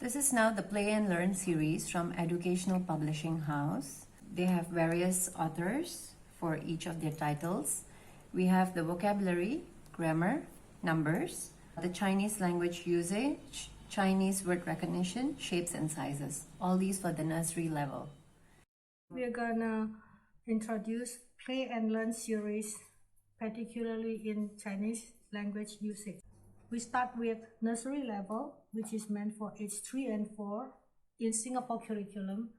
This is now the Play and Learn series from Educational Publishing House. They have various authors for each of their titles. We have the vocabulary, grammar, numbers, the Chinese language usage, Chinese word recognition, shapes and sizes. All these for the nursery level. We're gonna introduce Play and Learn series, particularly in Chinese language usage. We start with nursery level, which is meant for age 3 and 4 in Singapore curriculum.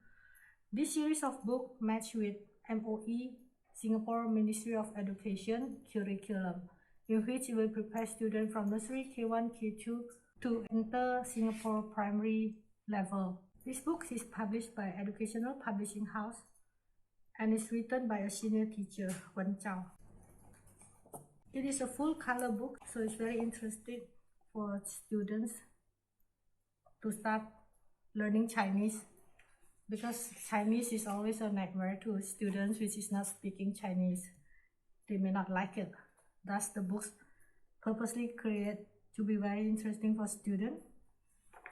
This series of books match with MOE, Singapore Ministry of Education curriculum, in which it will prepare students from nursery K1, K2 to enter Singapore primary level. This book is published by Educational Publishing House and is written by a senior teacher, Wen Zhao. It is a full color book, so it's very interesting for students to start learning Chinese, because Chinese is always a nightmare to students which is not speaking Chinese. They may not like it. Thus, the books purposely created to be very interesting for students,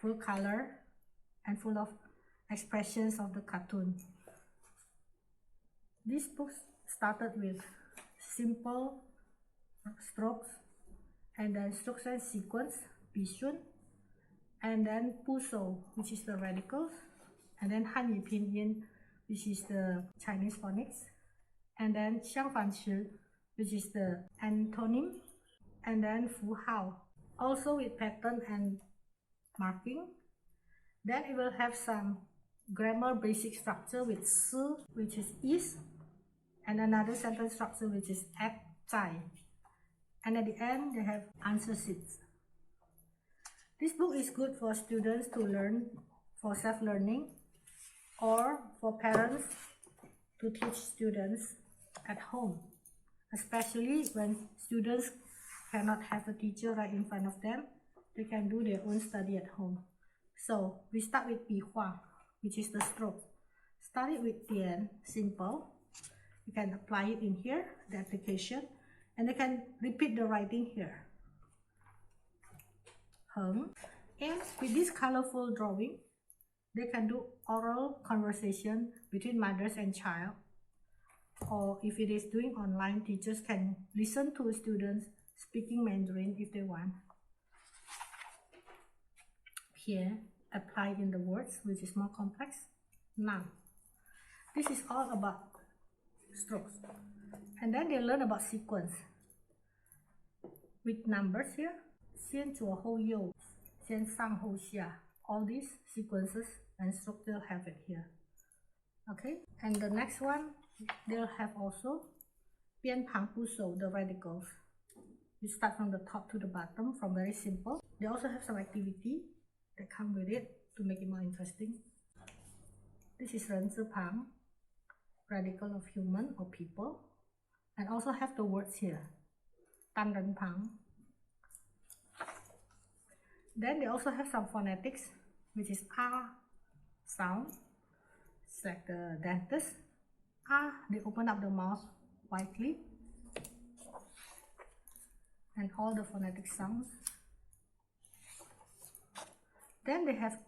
full color and full of expressions of the cartoon. These books started with simple strokes, and then strokes and sequence, Bishun, and then Puso, which is the radicals, and then Hanyu Pinyin, which is the Chinese phonics, and then Xiangfanchi, which is the antonym, and then Fu Hao, also with pattern and marking. Then it will have some grammar basic structure with Si, which is, and another sentence structure which is at, zai. And at the end, they have answer sheets. This book is good for students to learn for self-learning, or for parents to teach students at home, especially when students cannot have a teacher right in front of them. They can do their own study at home. So we start with Pi Hua, which is the stroke. Start it with Tian, simple. You can apply it in here, the application, and they can repeat the writing here. Heng. And with this colorful drawing, they can do oral conversation between mothers and child. Or if it is doing online, teachers can listen to students speaking Mandarin if they want. Here, apply in the words, which is more complex. Now, this is all about strokes. And then they learn about sequence with numbers here. 先左后右, 先上后下. All these sequences and structure have it here. Okay, and the next one, they'll have also 边旁部首, the radicals. You start from the top to the bottom, from very simple. They also have some activity that come with it to make it more interesting. This is 人字旁, radical of human or people, and also have the words here, 单人旁. Then they also have some phonetics, which is R sound. It's like the dentist. R, they open up the mouth widely, and all the phonetic sounds. Then they have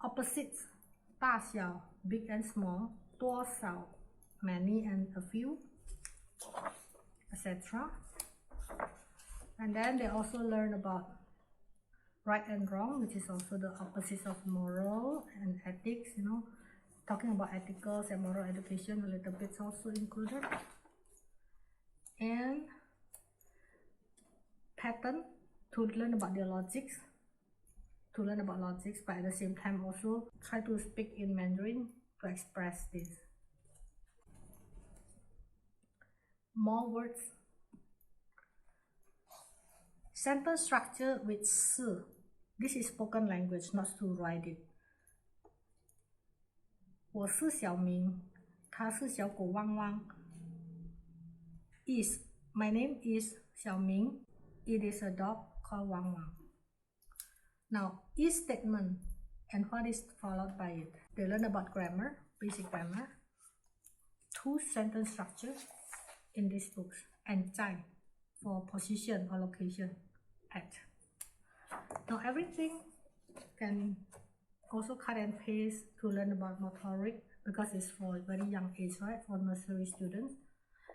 opposites, 大小, big and small, 多少, many and a few, etc. And then they also learn about right and wrong, which is also the opposite of moral and ethics, talking about ethicals and moral education a little bit also included. And pattern, to learn about their logics, but at the same time also try to speak in Mandarin to express this. More words. Sentence structure with Si. This is spoken language, not to write it. 我是小明，他是小狗汪汪。Is, my name is Xiao Ming. It is a dog called Wang Wang. Now, is statement and what is followed by it. They learn about grammar, basic grammar, 2 sentence structures in these books, and 在 for position or location, at. Now everything can also cut and paste to learn about motoric, because it's for very young age, right, for nursery students.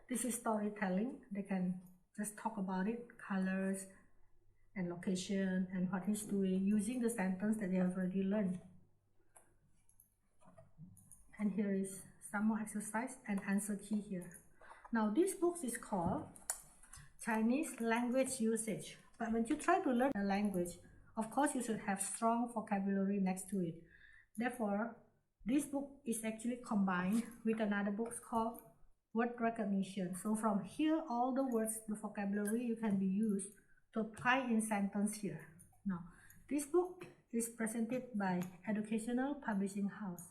This is storytelling. They can just talk about it, colors and location and what he's doing using the sentence that they have already learned. And here is some more exercise and answer key here. Now this book is called Chinese Language Usage. But when you try to learn a language, of course you should have strong vocabulary next to it. Therefore, this book is actually combined with another book called Word Recognition. So from here, all the words, the vocabulary you can be used to apply in sentence here. Now, this book is presented by Educational Publishing House.